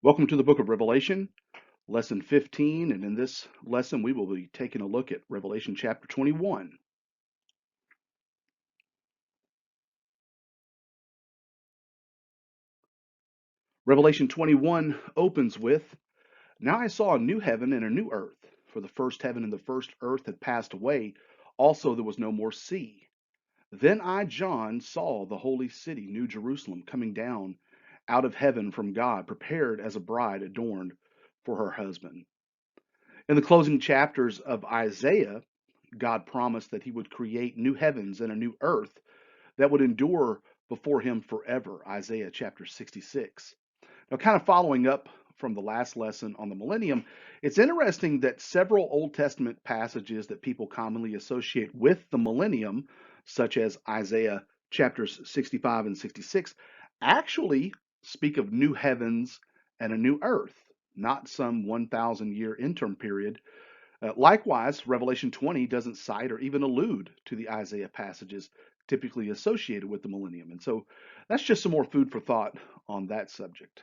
Welcome to the book of Revelation, lesson 15, and in this lesson we will be taking a look at Revelation chapter 21. Revelation 21 opens with, "Now I saw a new heaven and a new earth, for the first heaven and the first earth had passed away, also there was no more sea. Then I, John, saw the holy city, New Jerusalem, coming down out of heaven from God, prepared as a bride adorned for her husband." In the closing chapters of Isaiah, God promised that he would create new heavens and a new earth that would endure before him forever, Isaiah chapter 66. Now, kind of following up from the last lesson on the millennium, it's interesting that several Old Testament passages that people commonly associate with the millennium, such as Isaiah chapters 65 and 66, actually speak of new heavens and a new earth, not some 1,000 year interim period. Likewise, Revelation 20 doesn't cite or even allude to the Isaiah passages typically associated with the millennium. And so that's just some more food for thought on that subject.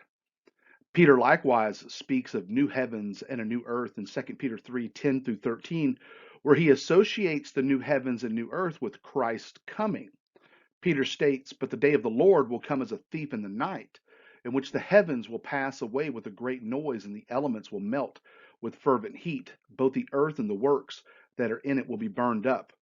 Peter likewise speaks of new heavens and a new earth in 2 Peter 3:10 through 13, where he associates the new heavens and new earth with Christ coming. Peter states, "But the day of the Lord will come as a thief in the night, in which the heavens will pass away with a great noise, and the elements will melt with fervent heat. Both the earth and the works that are in it will be burned up.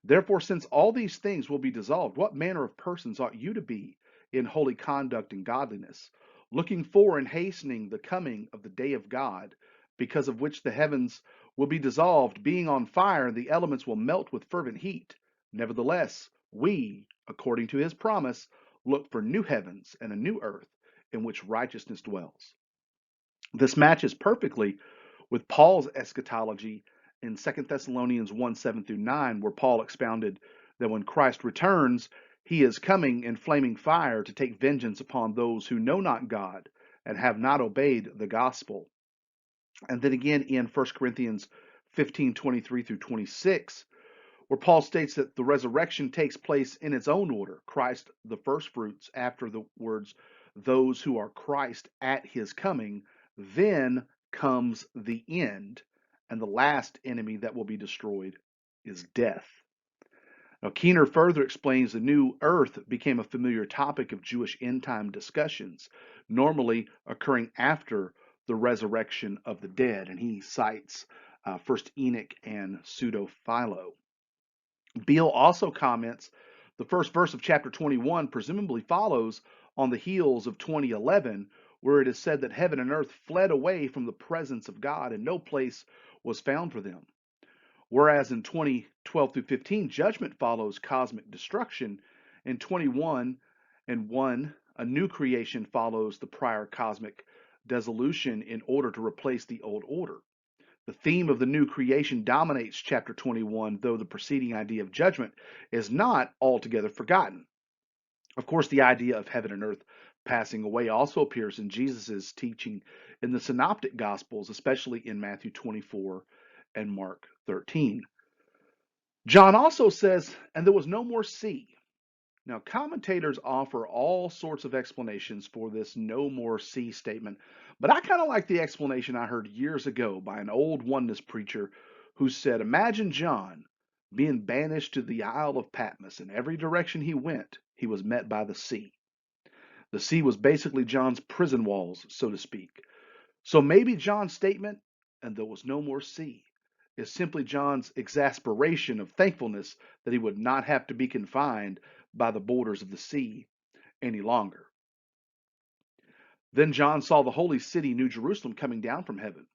Therefore, since all these things will be dissolved, what manner of persons ought you to be in holy conduct and godliness, looking for and hastening the coming of the day of God, because of which the heavens will be dissolved, being on fire, and the elements will melt with fervent heat? Nevertheless, we, according to his promise, look for new heavens and a new earth in which righteousness dwells." This matches perfectly with Paul's eschatology in 2 Thessalonians 1 7 through 9, where Paul expounded that when Christ returns, he is coming in flaming fire to take vengeance upon those who know not God and have not obeyed the gospel. And then again in 1 Corinthians 15:23 through 26, where Paul states that the resurrection takes place in its own order. Christ the first fruits, after the words, "those who are Christ at his coming," then comes the end, and the last enemy that will be destroyed is death. Now, Keener further explains the new earth became a familiar topic of Jewish end time discussions, normally occurring after the resurrection of the dead, and he cites First Enoch and Pseudo Philo. Beale also comments the first verse of chapter 21 presumably follows on the heels of 20:11, where it is said that heaven and earth fled away from the presence of God and no place was found for them. Whereas in 20:12 through 15, judgment follows cosmic destruction. In 21 and 1, a new creation follows the prior cosmic dissolution in order to replace the old order. The theme of the new creation dominates chapter 21, though the preceding idea of judgment is not altogether forgotten. Of course, the idea of heaven and earth passing away also appears in Jesus' teaching in the Synoptic Gospels, especially in Matthew 24 and Mark 13. John also says, "And there was no more sea." Now, commentators offer all sorts of explanations for this "no more sea" statement, but I kind of like the explanation I heard years ago by an old oneness preacher who said, "Imagine John being banished to the Isle of Patmos, and every direction he went, he was met by the sea. The sea was basically John's prison walls, so to speak. So maybe John's statement, 'and there was no more sea,' is simply John's exasperation of thankfulness that he would not have to be confined by the borders of the sea any longer." Then John saw the holy city, New Jerusalem, coming down from heaven.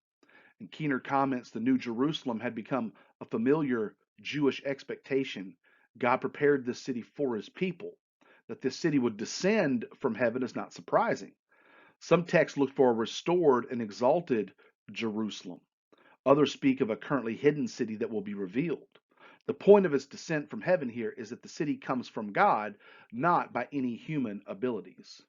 And Keener comments the New Jerusalem had become a familiar Jewish expectation. God prepared this city for his people. That this city would descend from heaven is not surprising. Some texts look for a restored and exalted Jerusalem. Others speak of a currently hidden city that will be revealed. The point of its descent from heaven here is that the city comes from God, not by any human abilities.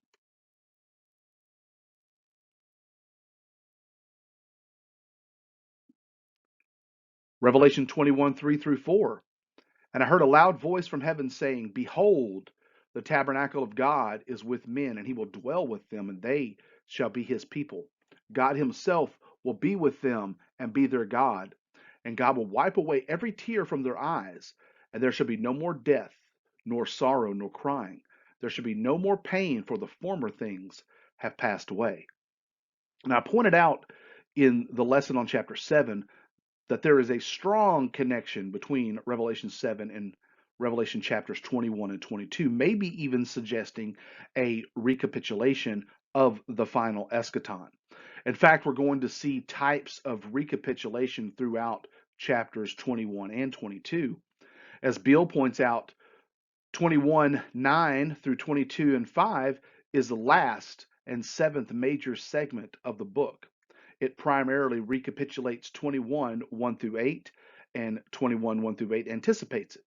Revelation 21, 3 through 4. "And I heard a loud voice from heaven saying, Behold, the tabernacle of God is with men, and he will dwell with them, and they shall be his people. God himself will be with them and be their God. And God will wipe away every tear from their eyes, and there shall be no more death, nor sorrow, nor crying. There shall be no more pain, for the former things have passed away. And I pointed out in the lesson on chapter 7 that there is a strong connection between Revelation 7 and Revelation chapters 21 and 22, maybe even suggesting a recapitulation of the final eschaton. In fact, we're going to see types of recapitulation throughout chapters 21 and 22. As Bill points out, 21:9 through 22:5 is the last and seventh major segment of the book. It primarily recapitulates 21:1 through 8, and 21:1 through 8 anticipates it.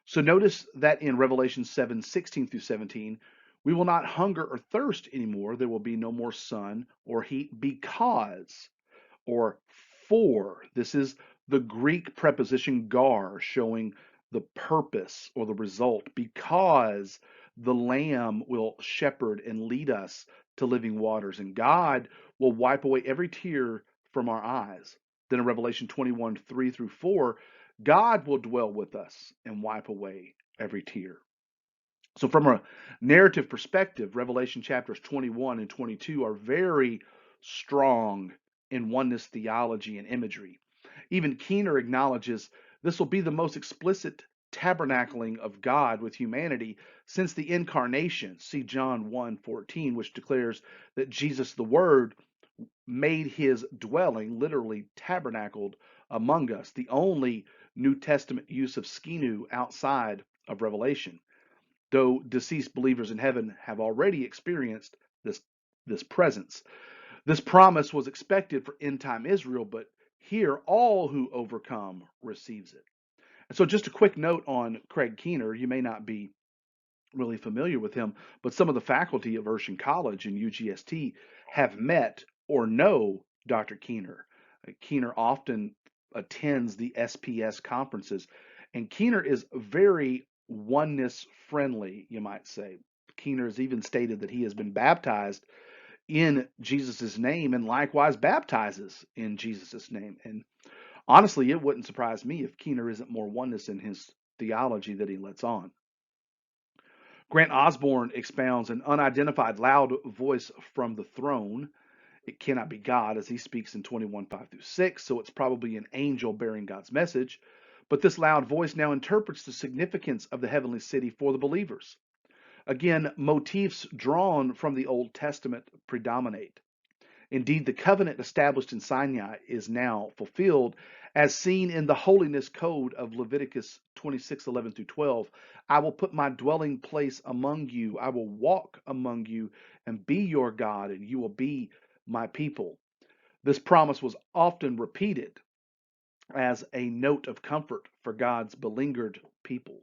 So notice that in Revelation 7:16 through 17, we will not hunger or thirst anymore. There will be no more sun or heat because or for. This is the Greek preposition gar, showing the purpose or the result, because the Lamb will shepherd and lead us to living waters, and God will wipe away every tear from our eyes. Then in Revelation 21:3 through 4, God will dwell with us and wipe away every tear. So, from a narrative perspective, Revelation chapters 21 and 22 are very strong in oneness theology and imagery. Even Keener acknowledges this will be the most explicit tabernacling of God with humanity since the incarnation. See John 1:14, which declares that Jesus, the Word, made his dwelling, literally tabernacled among us, the only New Testament use of skinu outside of Revelation, though deceased believers in heaven have already experienced this presence. This promise was expected for end time Israel, but here all who overcome receives it. And so just a quick note on Craig Keener. You may not be really familiar with him, but some of the faculty of Urshan College and UGST have met or know Dr. Keener. Keener often attends the SPS conferences, and Keener is very oneness friendly, you might say. Keener has even stated that he has been baptized in Jesus' name and likewise baptizes in Jesus' name. And honestly, it wouldn't surprise me if Keener isn't more oneness in his theology that he lets on. Grant Osborne expounds an unidentified loud voice from the throne. It cannot be God, as he speaks in 21:5 through 6, so it's probably an angel bearing God's message. But this loud voice now interprets the significance of the heavenly city for the believers. Again, motifs drawn from the Old Testament predominate. Indeed, the covenant established in Sinai is now fulfilled, as seen in the holiness code of Leviticus 26:11 through 12. I will put my dwelling place among you. I will walk among you and be your God, and you will be my people. This promise was often repeated as a note of comfort for God's beleaguered people.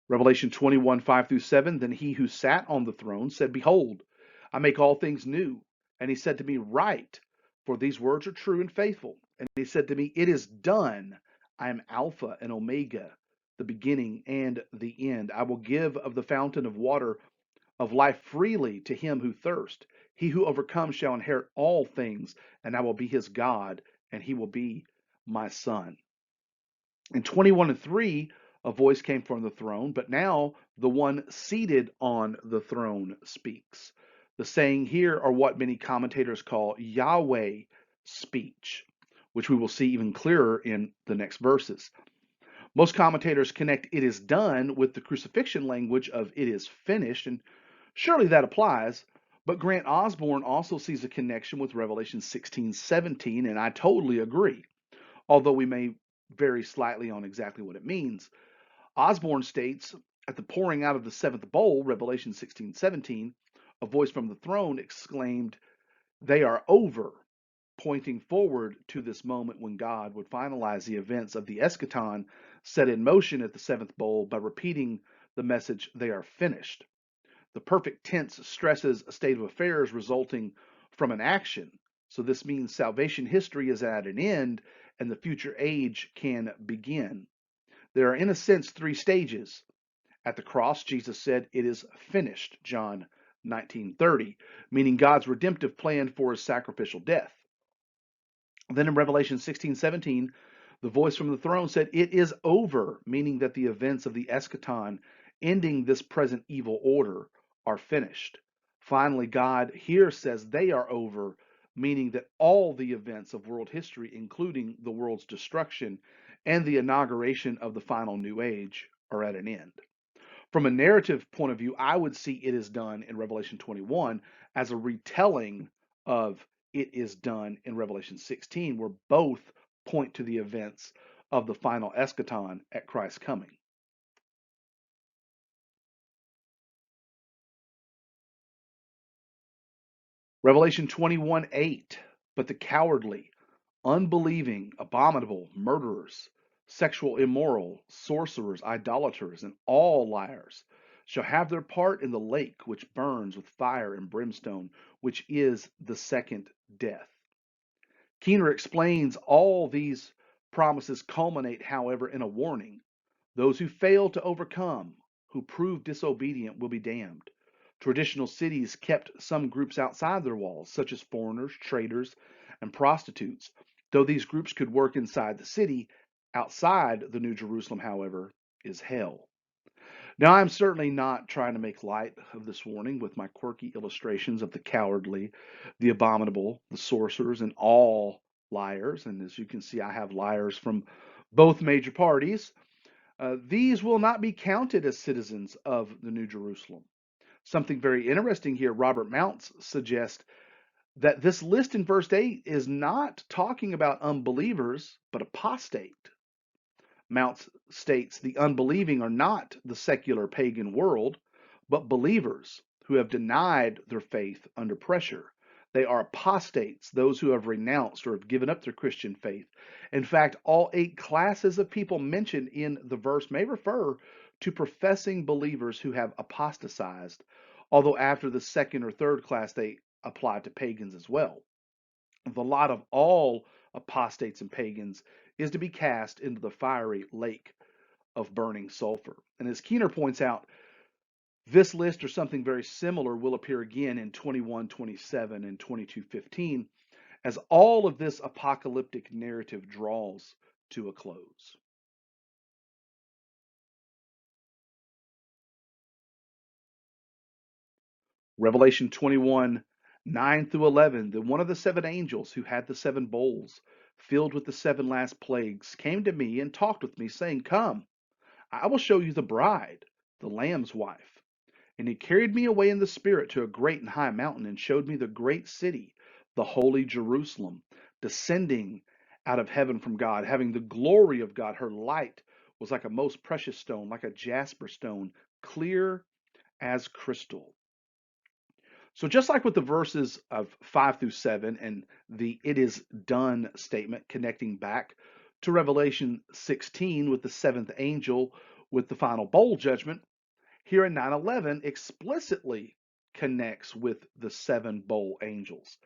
Revelation 21:5 through 7. Then he who sat on the throne said, behold, I make all things new. And he said to me, write, for these words are true and faithful. And he said to me, it is done. I am Alpha and Omega, the beginning and the end. I will give of the fountain of water of life freely to him who thirsts. He who overcomes shall inherit all things, and I will be his God, and he will be my son. In 21:3, a voice came from the throne, but now the one seated on the throne speaks. The saying here are what many commentators call Yahweh speech, which we will see even clearer in the next verses. Most commentators connect it is done with the crucifixion language of it is finished, and surely that applies. But Grant Osborne also sees a connection with Revelation 16:17, and I totally agree, although we may vary slightly on exactly what it means. Osborne states, at the pouring out of the seventh bowl, Revelation 16:17, a voice from the throne exclaimed, they are over, pointing forward to this moment when God would finalize the events of the eschaton set in motion at the seventh bowl by repeating the message, they are finished. The perfect tense stresses a state of affairs resulting from an action. So this means salvation history is at an end and the future age can begin. There are, in a sense, three stages. At the cross, Jesus said, "It is finished," John 19:30, meaning God's redemptive plan for his sacrificial death. Then in Revelation 16:17, the voice from the throne said, "It is over," meaning that the events of the eschaton, ending this present evil order, are finished. Finally, God here says they are over, meaning that all the events of world history, including the world's destruction and the inauguration of the final new age, are at an end. From a narrative point of view, I would see "it is done" in Revelation 21 as a retelling of "it is done" in Revelation 16, where both point to the events of the final eschaton at Christ's coming. Revelation 21:8, but the cowardly, unbelieving, abominable, murderers, sexual immoral, sorcerers, idolaters, and all liars shall have their part in the lake which burns with fire and brimstone, which is the second death. Keener explains all these promises culminate, however, in a warning. Those who fail to overcome, who prove disobedient, will be damned. Traditional cities kept some groups outside their walls, such as foreigners, traders, and prostitutes. Though these groups could work inside the city, outside the New Jerusalem, however, is hell. Now, I'm certainly not trying to make light of this warning with my quirky illustrations of the cowardly, the abominable, the sorcerers, and all liars. And as you can see, I have liars from both major parties. These will not be counted as citizens of the New Jerusalem. Something very interesting here, Robert Mounts suggests that this list in verse 8 is not talking about unbelievers, but apostate. Mounts states the unbelieving are not the secular pagan world, but believers who have denied their faith under pressure. They are apostates, those who have renounced or have given up their Christian faith. In fact, all 8 classes of people mentioned in the verse may refer to professing believers who have apostatized, although after the second or third class they apply to pagans as well. The lot of all apostates and pagans is to be cast into the fiery lake of burning sulfur. And as Keener points out, this list or something very similar will appear again in 21:27 and 22:15 as all of this apocalyptic narrative draws to a close. Revelation 21:9 through 11. Then one of the 7 angels who had the 7 bowls filled with the 7 last plagues came to me and talked with me, saying, "Come, I will show you the bride, the Lamb's wife." And he carried me away in the Spirit to a great and high mountain, and showed me the great city, the holy Jerusalem, descending out of heaven from God, having the glory of God. Her light was like a most precious stone, like a jasper stone, clear as crystal. So, just like with the verses of 5 through 7 and the "it is done" statement connecting back to Revelation 16 with the 7th angel with the final bowl judgment, here in 9:11 explicitly connects with the 7 bowl angels.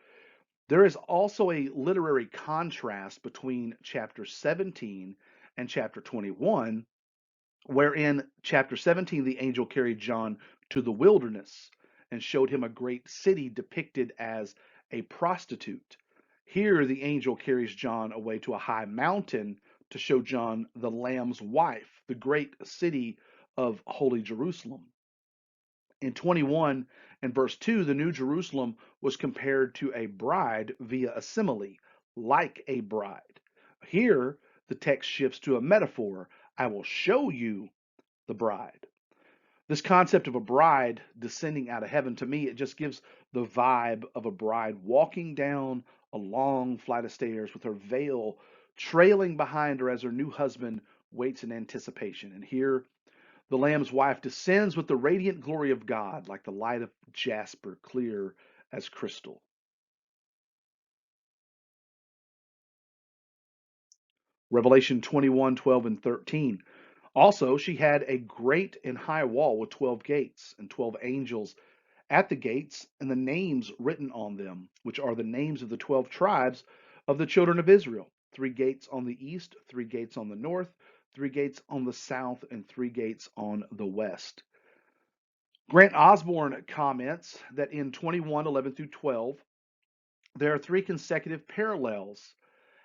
There is also a literary contrast between chapter 17 and chapter 21, wherein chapter 17 the angel carried John to the wilderness and showed him a great city depicted as a prostitute. Here the angel carries John away to a high mountain to show John the Lamb's wife, the great city of Holy Jerusalem. In 21 and verse 2, the New Jerusalem was compared to a bride via a simile, like a bride. Here, the text shifts to a metaphor. I will show you the bride. This concept of a bride descending out of heaven, to me, it just gives the vibe of a bride walking down a long flight of stairs with her veil trailing behind her as her new husband waits in anticipation. And here, the Lamb's wife descends with the radiant glory of God, like the light of jasper, clear as crystal. Revelation 21:12 and 13. Also, she had a great and high wall with 12 gates, and 12 angels at the gates, and the names written on them, which are the names of the 12 tribes of the children of Israel. 3 gates on the east, 3 gates on the north, 3 gates on the south, and 3 gates on the west. Grant Osborne comments that in 21:11 through 12, there are 3 consecutive parallels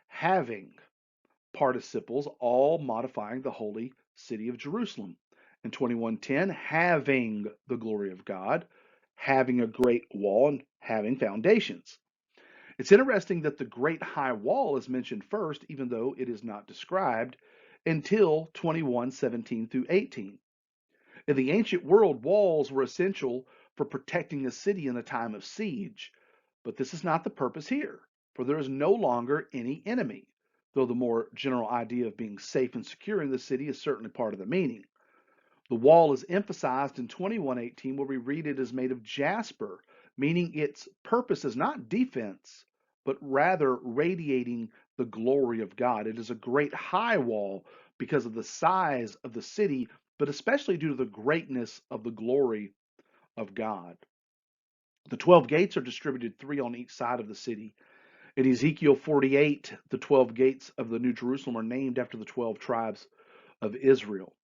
having participles, all modifying the holy city of Jerusalem. In 21:10, having the glory of God, having a great wall, and having foundations. It's interesting that the great high wall is mentioned first, even though it is not described until 21:17 through 18. In the ancient world, walls were essential for protecting a city in a time of siege. But this is not the purpose here, for there is no longer any enemy, though the more general idea of being safe and secure in the city is certainly part of the meaning. The wall is emphasized in 21:18, where we read it is made of jasper, meaning its purpose is not defense, but rather radiating the glory of God. It is a great high wall because of the size of the city, but especially due to the greatness of the glory of God. The 12 gates are distributed 3 on each side of the city. In Ezekiel 48, the 12 gates of the New Jerusalem are named after the 12 tribes of Israel.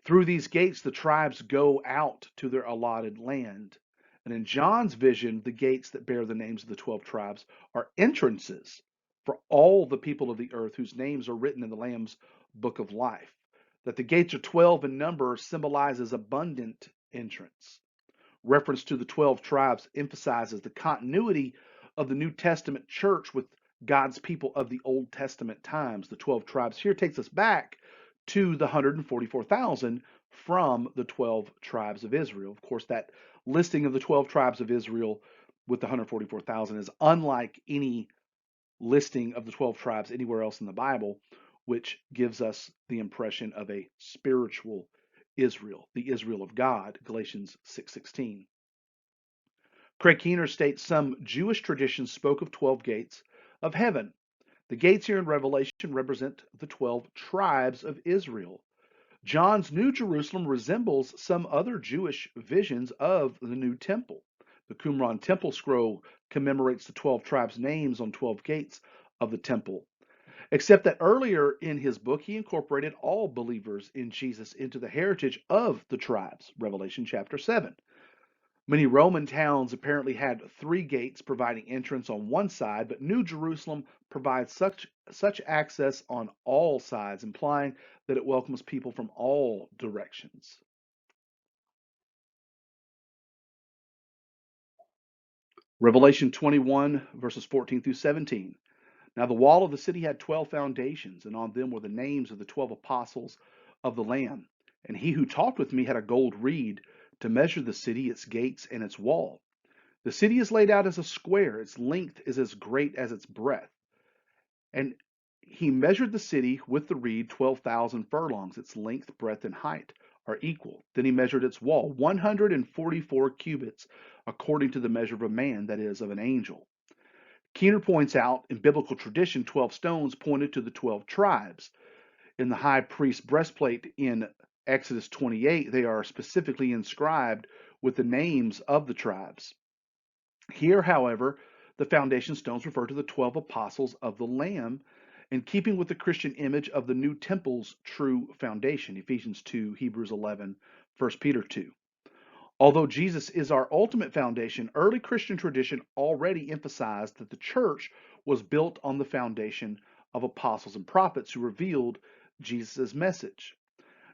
Through these gates, the tribes go out to their allotted land. And in John's vision, the gates that bear the names of the 12 tribes are entrances for all the people of the earth whose names are written in the Lamb's book of life. That the gates are 12 in number symbolizes abundant entrance. Reference to the 12 tribes emphasizes the continuity of the New Testament church with God's people of the Old Testament times. The 12 tribes here takes us back to the 144,000 from the 12 tribes of Israel. Of course, that listing of the 12 tribes of Israel with the 144,000 is unlike any listing of the 12 tribes anywhere else in the Bible, which gives us the impression of a spiritual Israel, the Israel of God, Galatians 6:16. Craig Keener states some Jewish traditions spoke of 12 gates of heaven. The gates here in Revelation represent the 12 tribes of Israel. John's New Jerusalem resembles some other Jewish visions of the new temple. The Qumran temple scroll commemorates the 12 tribes' names on 12 gates of the temple. Except that earlier in his book, he incorporated all believers in Jesus into the heritage of the tribes, Revelation chapter 7. Many Roman towns apparently had 3 gates providing entrance on one side, but New Jerusalem provides such access on all sides, implying that it welcomes people from all directions. Revelation 21, verses 14 through 17. Now the wall of the city had 12 foundations, and on them were the names of the 12 apostles of the Lamb. And he who talked with me had a gold reed to measure the city, its gates, and its wall. The city is laid out as a square. Its length is as great as its breadth. And he measured the city with the reed 12,000 furlongs. Its length, breadth, and height are equal. Then he measured its wall 144 cubits, according to the measure of a man, that is, of an angel. Keener points out in biblical tradition, 12 stones pointed to the 12 tribes. In the high priest's breastplate in Exodus 28, they are specifically inscribed with the names of the tribes. Here, however, the foundation stones refer to the 12 apostles of the Lamb, in keeping with the Christian image of the new temple's true foundation, Ephesians 2, Hebrews 11, 1 Peter 2. Although Jesus is our ultimate foundation, early Christian tradition already emphasized that the church was built on the foundation of apostles and prophets who revealed Jesus' message.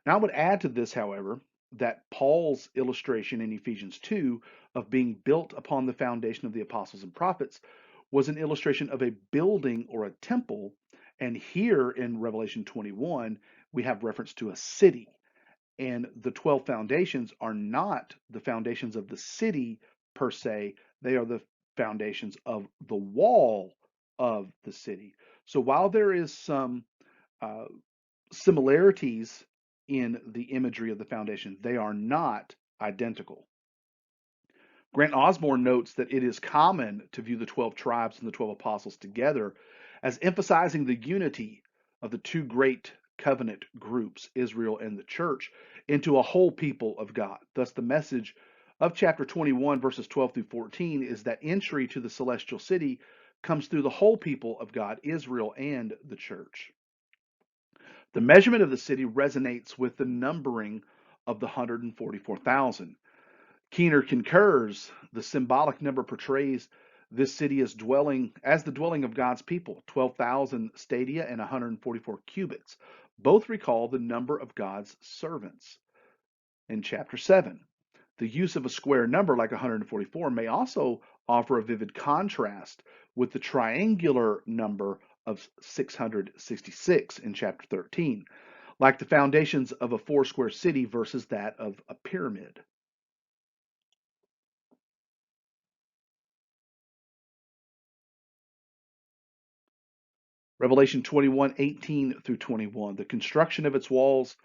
Now, I would add to this, however, that Paul's illustration in Ephesians 2 of being built upon the foundation of the apostles and prophets was an illustration of a building or a temple. And here in Revelation 21, we have reference to a city. And the 12 foundations are not the foundations of the city per se, they are the foundations of the wall of the city. So while there is some uh, similarities in the imagery of the foundation, they are not identical. Grant Osborne notes that it is common to view the 12 tribes and the 12 apostles together as emphasizing the unity of the two great covenant groups, Israel and the church, into a whole people of God. Thus, the message of chapter 21, verses 12 through 14, is that entry to the celestial city comes through the whole people of God, Israel and the church. The measurement of the city resonates with the numbering of the 144,000. Keener concurs. The symbolic number portrays this city as the dwelling of God's people, 12,000 stadia and 144 cubits. Both recall the number of God's servants in chapter 7. The use of a square number like 144 may also offer a vivid contrast with the triangular number of 666 in chapter 13, like the foundations of a four square city versus that of a pyramid. Revelation 21:18 through 21. The construction of its walls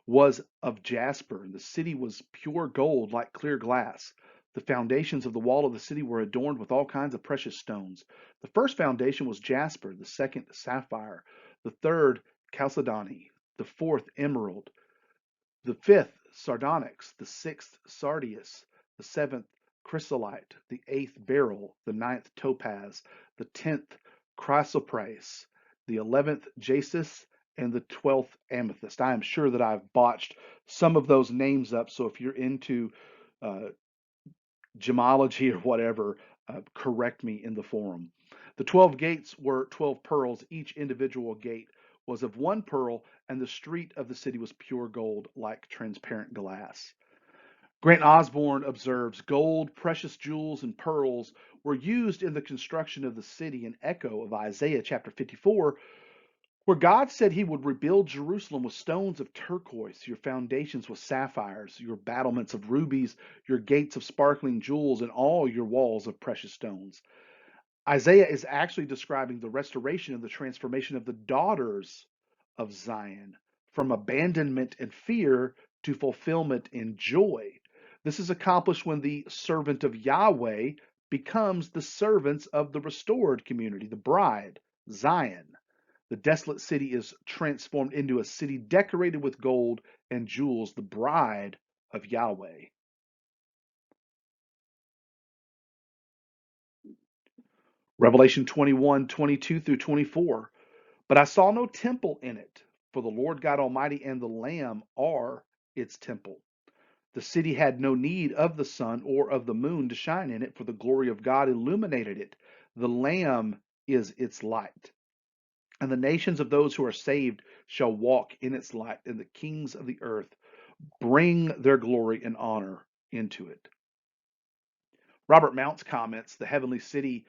was of jasper, and the city was pure gold like clear glass. The foundations of the wall of the city were adorned with all kinds of precious stones. The first foundation was jasper, the second sapphire, the third chalcedony, the fourth emerald, the fifth sardonyx, the sixth sardius, the seventh chrysolite, the eighth beryl, the ninth topaz, the 10th chrysoprase, the 11th jacis, and the 12th amethyst. I am sure that I've botched some of those names up, so if you're into uh, gemology or whatever, correct me in the forum. The 12 gates were 12 pearls. Each individual gate was of one pearl, and the street of the city was pure gold, like transparent glass. Grant Osborne observes gold, precious jewels, and pearls were used in the construction of the city, an echo of Isaiah chapter 54, where God said he would rebuild Jerusalem with stones of turquoise, your foundations with sapphires, your battlements of rubies, your gates of sparkling jewels, and all your walls of precious stones. Isaiah is actually describing the restoration and the transformation of the daughters of Zion from abandonment and fear to fulfillment in joy. This is accomplished when the servant of Yahweh becomes the servants of the restored community, the bride, Zion. The desolate city is transformed into a city decorated with gold and jewels, the bride of Yahweh. Revelation 21:22 through 24. But I saw no temple in it, for the Lord God Almighty and the Lamb are its temple. The city had no need of the sun or of the moon to shine in it, for the glory of God illuminated it. The Lamb is its light. And the nations of those who are saved shall walk in its light, and the kings of the earth bring their glory and honor into it. Robert Mounce comments, the heavenly city,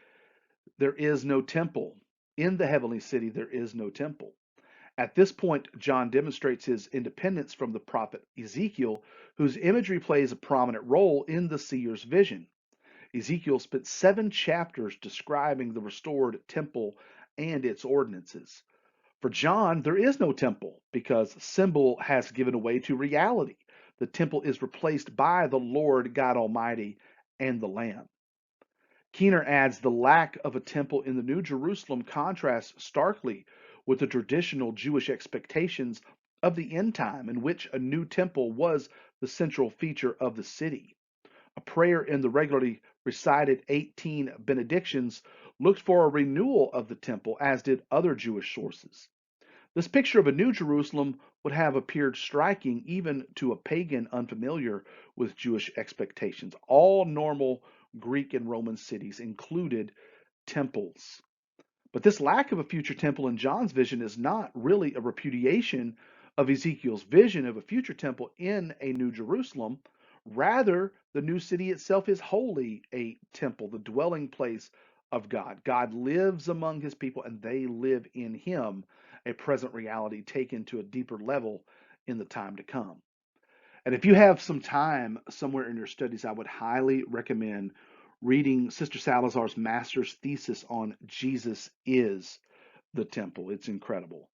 there is no temple. In the heavenly city, there is no temple. At this point, John demonstrates his independence from the prophet Ezekiel, whose imagery plays a prominent role in the seer's vision. Ezekiel spent 7 chapters describing the restored temple and its ordinances. For John, there is no temple because symbol has given way to reality. The temple is replaced by the Lord God Almighty and the Lamb. Keener adds the lack of a temple in the New Jerusalem contrasts starkly with the traditional Jewish expectations of the end time, in which a new temple was the central feature of the city. A prayer in the regularly recited 18 benedictions looked for a renewal of the temple, as did other Jewish sources. This picture of a new Jerusalem would have appeared striking even to a pagan unfamiliar with Jewish expectations. All normal Greek and Roman cities included temples. But this lack of a future temple in John's vision is not really a repudiation of Ezekiel's vision of a future temple in a new Jerusalem. Rather, the new city itself is wholly a temple, the dwelling place of God. God lives among his people and they live in him, a present reality taken to a deeper level in the time to come. And if you have some time somewhere in your studies, I would highly recommend reading Sister Salazar's master's thesis on Jesus is the temple. It's incredible.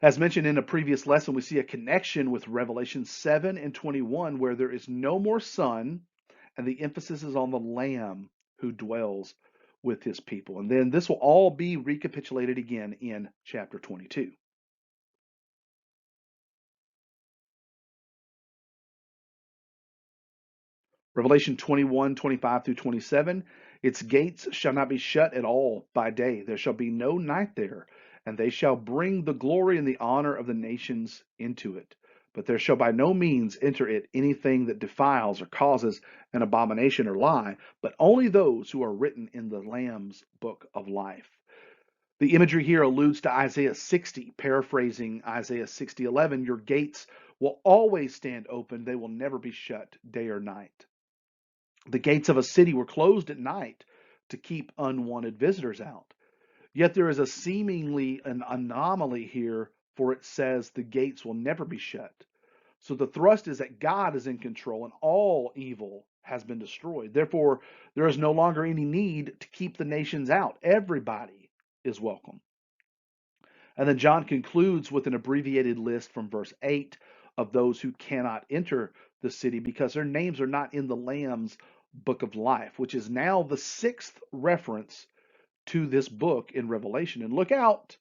As mentioned in a previous lesson, we see a connection with Revelation 7 and 21 where there is no more sun, and the emphasis is on the Lamb who dwells with his people. And then this will all be recapitulated again in chapter 22. Revelation 21:25 through 27. Its gates shall not be shut at all by day. There shall be no night there. and they shall bring the glory and the honor of the nations into it. But there shall by no means enter it anything that defiles or causes an abomination or lie, but only those who are written in the Lamb's book of life. The imagery here alludes to Isaiah 60, paraphrasing Isaiah 60:11. Your gates will always stand open, they will never be shut day or night. The gates of a city were closed at night to keep unwanted visitors out. Yet there is a seemingly an anomaly here, for it says the gates will never be shut. So the thrust is that God is in control and all evil has been destroyed. Therefore, there is no longer any need to keep the nations out. Everybody is welcome. And then John concludes with an abbreviated list from verse 8 of those who cannot enter the city because their names are not in the Lamb's book of life, which is now the sixth reference to this book in Revelation. And look out,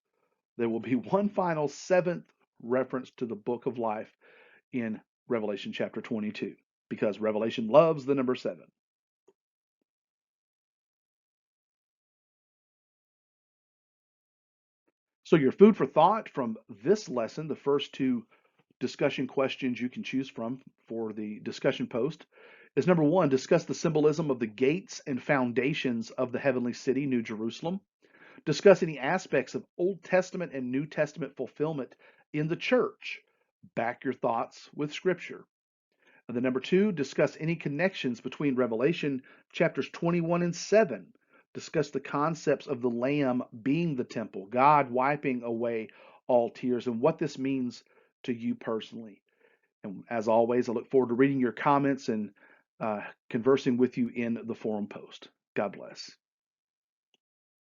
there will be one final seventh reference to the book of life in Revelation chapter 22, because Revelation loves the number seven. So, your food for thought from this lesson, the first two discussion questions you can choose from for the discussion post, is number one, discuss the symbolism of the gates and foundations of the heavenly city, New Jerusalem. Discuss any aspects of Old Testament and New Testament fulfillment in the church. Back your thoughts with Scripture. And then number two, discuss any connections between Revelation chapters 21 and 7. Discuss the concepts of the Lamb being the temple, God wiping away all tears, and what this means to you personally. And as always, I look forward to reading your comments and conversing with you in the forum post. God bless.